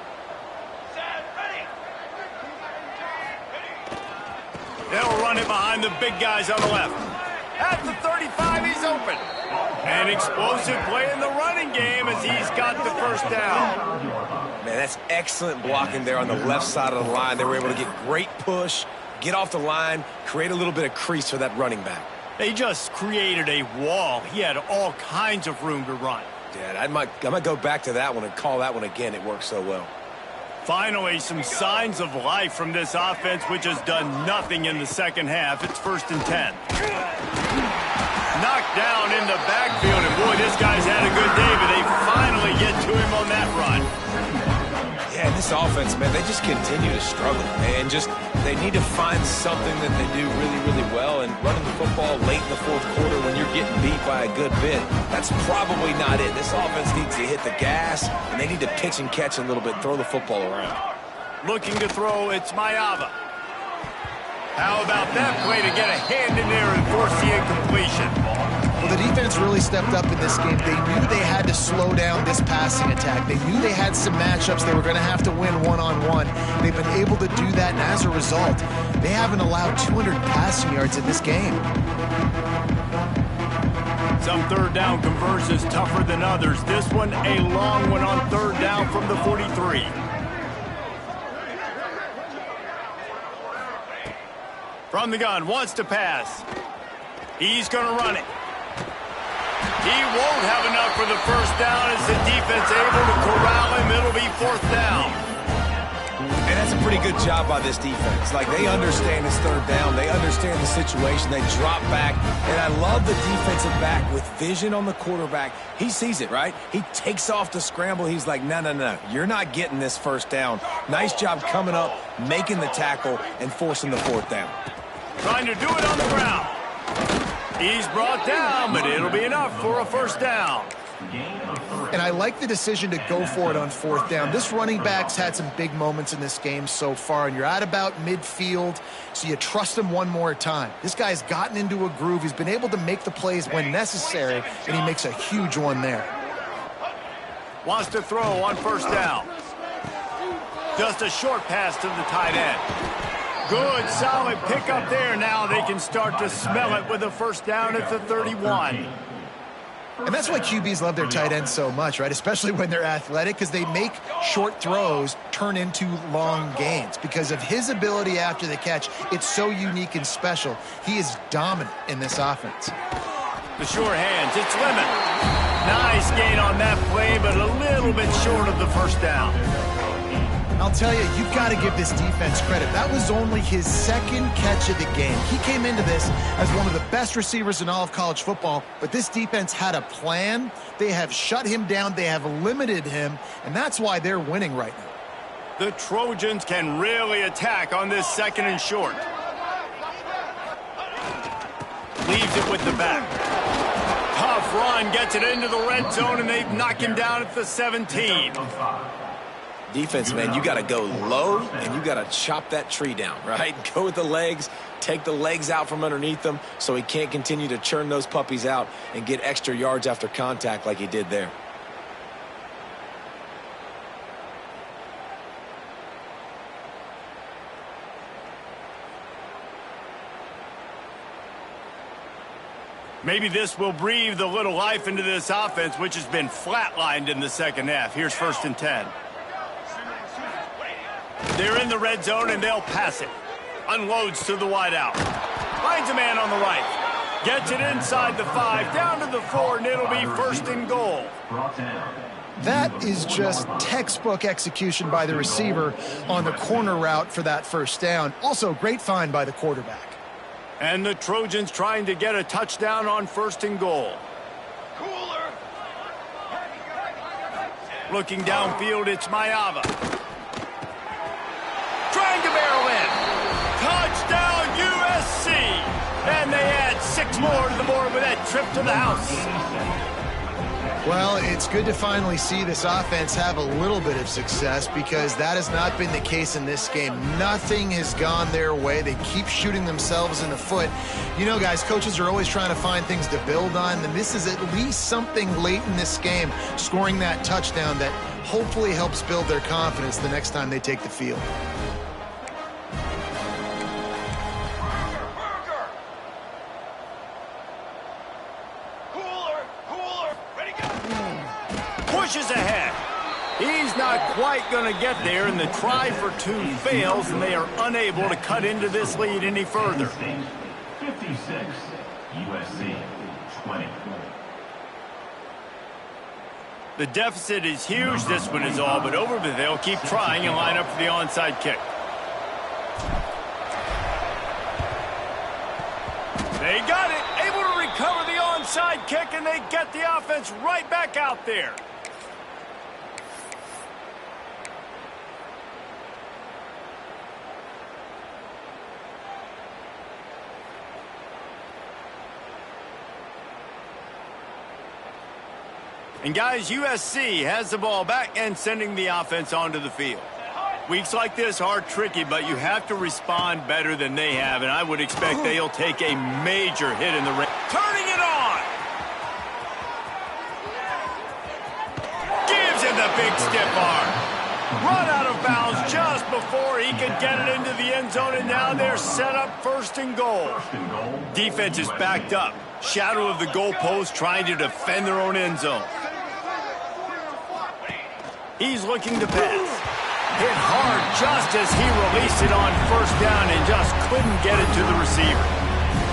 They'll run it behind the big guys on the left. At the 35, he's open. An explosive play in the running game as he's got the first down. Man, that's excellent blocking there on the left side of the line. They were able to get great push, get off the line, create a little bit of crease for that running back. They just created a wall. He had all kinds of room to run. Yeah, I might go back to that one and call that one again. It worked so well. Finally, some signs of life from this offense, which has done nothing in the second half. It's 1st and 10. Knocked down in the backfield, and boy, this guy's had a good day, but they finally get to him on that run. Yeah, this offense, man, they just continue to struggle. And they need to find something that they do really, really well. And running the football late in the 4th quarter when you're getting beat by a good bit, that's probably not it. This offense needs to hit the gas, and they need to pitch and catch a little bit, throw the football around. Looking to throw, it's Mayava. How about that play to get a hand in there and force the incompletion? Well, the defense really stepped up in this game. They knew they had to slow down this passing attack. They knew they had some matchups they were going to have to win one-on-one. They've been able to do that, and as a result, they haven't allowed 200 passing yards in this game. Some 3rd down conversions tougher than others. This one, a long one on 3rd down from the 43. From the gun, wants to pass. He's going to run it. He won't have enough for the first down as the defense able to corral him. It'll be 4th down. And that's a pretty good job by this defense. Like, they understand it's 3rd down. They understand the situation. They drop back. And I love the defensive back with vision on the quarterback. He sees it, right? He takes off the scramble. He's like, no. You're not getting this first down. Nice job coming up, making the tackle, and forcing the 4th down. Trying to do it on the ground. He's brought down, but it'll be enough for a first down. And I like the decision to go for it on 4th down. This running back's had some big moments in this game so far, and you're at about midfield, so you trust him one more time. This guy's gotten into a groove. He's been able to make the plays when necessary, and he makes a huge one there. Wants to throw on 1st down. Just a short pass to the tight end. Good, solid pickup there. Now they can start to smell it with a first down at the 31. And that's why QBs love their tight ends so much, right? Especially when they're athletic, because they make short throws turn into long gains. Because of his ability after the catch, it's so unique and special. He is dominant in this offense. The short hands, it's Lemon. Nice gain on that play, but a little bit short of the first down. I'll tell you, you've got to give this defense credit. That was only his second catch of the game. He came into this as one of the best receivers in all of college football, but this defense had a plan. They have shut him down. They have limited him, and that's why they're winning right now. The Trojans can really attack on this 2nd and short. Leaves it with the back. Tough run, gets it into the red zone, and they've knocked him down at the 17. Defense, man, you got to go low, and you got to chop that tree down, right? Go with the legs, take the legs out from underneath them so he can't continue to churn those puppies out and get extra yards after contact like he did there. Maybe this will breathe a little life into this offense, which has been flatlined in the 2nd half. Here's 1st and 10. They're in the red zone, and they'll pass it. Unloads to the wideout. Finds a man on the right. Gets it inside the 5, down to the 4, and it'll be 1st and goal. That is just textbook execution by the receiver on the corner route for that 1st down. Also, great find by the quarterback. And the Trojans trying to get a touchdown on 1st and goal. Cooler. Looking downfield, it's Mayava. Trying to barrel in. Touchdown, USC. And they add 6 more to the board with that trip to the house. Well, it's good to finally see this offense have a little bit of success because that has not been the case in this game. Nothing has gone their way. They keep shooting themselves in the foot. You know, guys, coaches are always trying to find things to build on, and this is at least something late in this game, scoring that touchdown that hopefully helps build their confidence the next time they take the field. Pushes ahead. He's not quite going to get there, and the try for 2 fails, and they are unable to cut into this lead any further. 56, USC 20. The deficit is huge. This one is all but over, but they'll keep trying and line up for the onside kick. They got it. Able to recover the onside kick, and they get the offense right back out there. And guys, USC has the ball back and sending the offense onto the field. Weeks like this are tricky, but you have to respond better than they have, and I would expect they'll take a major hit in the ring. Turning it on! Gives him the big stiff arm. Run out of bounds just before he could get it into the end zone, and now they're set up 1st and goal. Defense is backed up. Shadow of the goalpost trying to defend their own end zone. He's looking to pass. Hit hard just as he released it on 1st down and just couldn't get it to the receiver.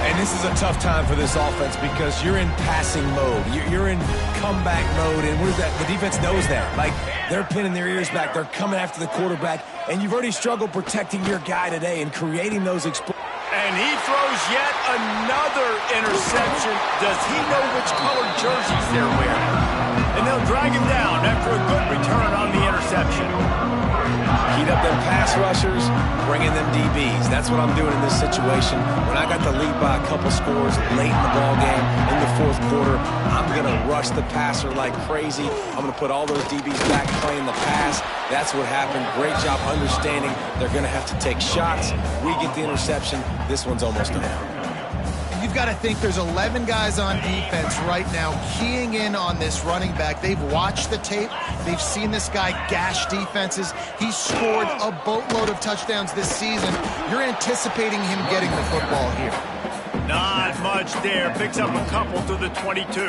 And this is a tough time for this offense because you're in passing mode. You're in comeback mode, and the defense knows that. Like, they're pinning their ears back. They're coming after the quarterback, and you've already struggled protecting your guy today and creating those And he throws yet another interception. Does he know which colored jerseys they're wearing? And they'll drag him down after a good return on the interception. Heat up them pass rushers, bring in them DBs. That's what I'm doing in this situation. When I got the lead by a couple scores late in the ball game, in the 4th quarter, I'm going to rush the passer like crazy. I'm going to put all those DBs back playing the pass. That's what happened. Great job understanding they're going to have to take shots. We get the interception. This one's almost done. You've got to think there's 11 guys on defense right now keying in on this running back. They've watched the tape. They've seen this guy gash defenses. He's scored a boatload of touchdowns this season. You're anticipating him getting the football here. Not much there. Picks up a couple to the 22.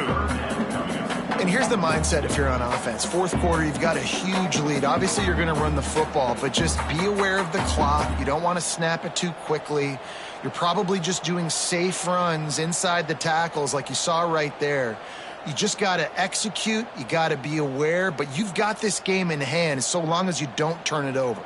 And here's the mindset if you're on offense. 4th quarter, you've got a huge lead. Obviously, you're going to run the football, but just be aware of the clock. You don't want to snap it too quickly. You're probably just doing safe runs inside the tackles like you saw right there. You just got to execute. You got to be aware. But you've got this game in hand so long as you don't turn it over.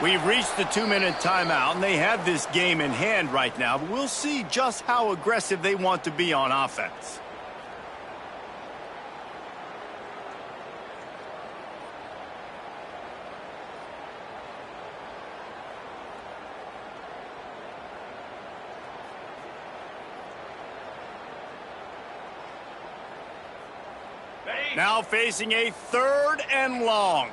We've reached the 2-minute timeout, and they have this game in hand right now. But we'll see just how aggressive they want to be on offense. Now facing a 3rd and long.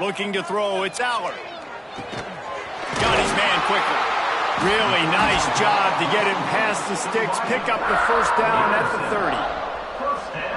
Looking to throw, it's Aller. Got his man quickly. Really nice job to get him past the sticks, pick up the first down at the 30.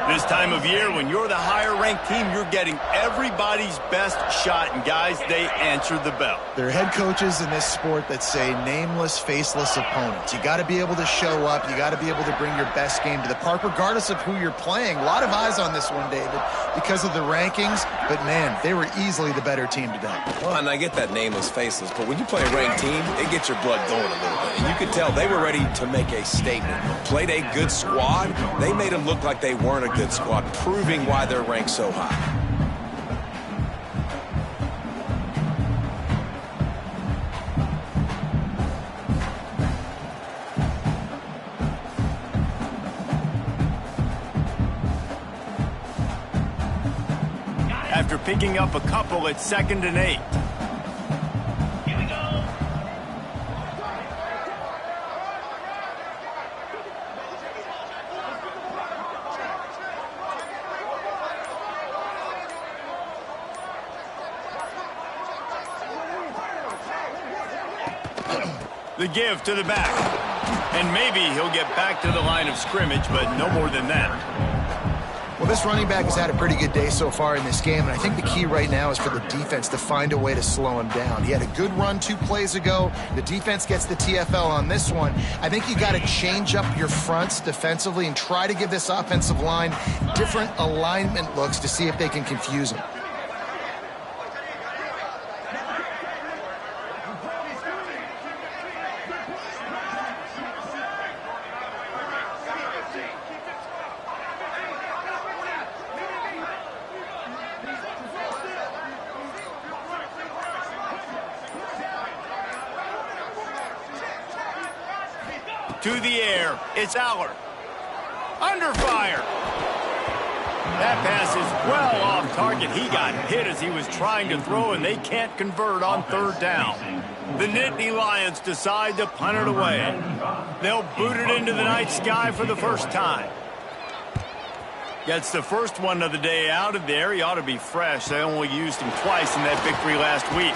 This time of year, when you're the higher-ranked team, you're getting everybody's best shot, and guys, they answered the bell. There are head coaches in this sport that say nameless, faceless opponents. You got to be able to show up. You got to be able to bring your best game to the park, regardless of who you're playing. A lot of eyes on this one, David, because of the rankings. But, man, they were easily the better team today. Well, and I get that nameless, faceless, but when you play a ranked team, it gets your blood going a little bit. And you could tell they were ready to make a statement. Played a good squad. They made them look like they weren't a good squad, proving why they're ranked so high. After picking up a couple, it's 2nd and 8. Here we go. The give to the back. And maybe he'll get back to the line of scrimmage, but no more than that. Well, this running back has had a pretty good day so far in this game, and I think the key right now is for the defense to find a way to slow him down. He had a good run 2 plays ago. The defense gets the TFL on this one. I think you got to change up your fronts defensively and try to give this offensive line different alignment looks to see if they can confuse him. To the air, it's Aller. Under fire. That pass is well off target. He got hit as he was trying to throw, and they can't convert on 3rd down. The Nittany Lions decide to punt it away. They'll boot it into the night sky for the first time. Gets the first one of the day out of there. He ought to be fresh. They only used him twice in that victory last week.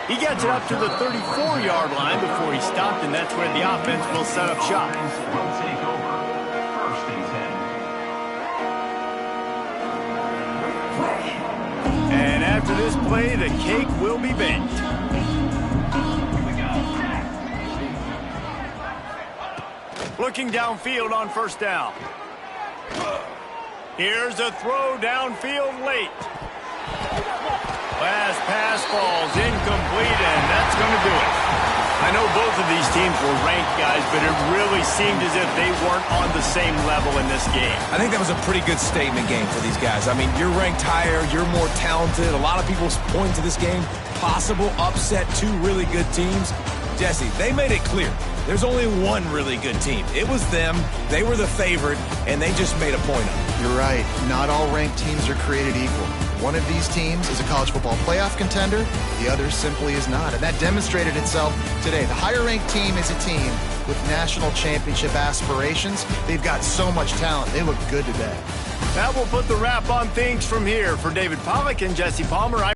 He gets it up to the 34-yard line before he stopped, and that's where the offense will set up shop. Will take over. 1st and 10. And after this play, the cake will be baked. Looking downfield on 1st down. Here's a throw downfield late. Last pass falls incomplete, and that's going to do it. I know both of these teams were ranked, guys, but it really seemed as if they weren't on the same level in this game. I think that was a pretty good statement game for these guys. I mean, you're ranked higher, you're more talented. A lot of people point to this game, possible upset, 2 really good teams. Jesse, they made it clear. There's only one really good team. It was them. They were the favorite, and they just made a point of it. You're right. Not all ranked teams are created equal. One of these teams is a college football playoff contender. The other simply is not. And that demonstrated itself today. The higher-ranked team is a team with national championship aspirations. They've got so much talent. They look good today. That will put the wrap on things from here. For David Pollack and Jesse Palmer,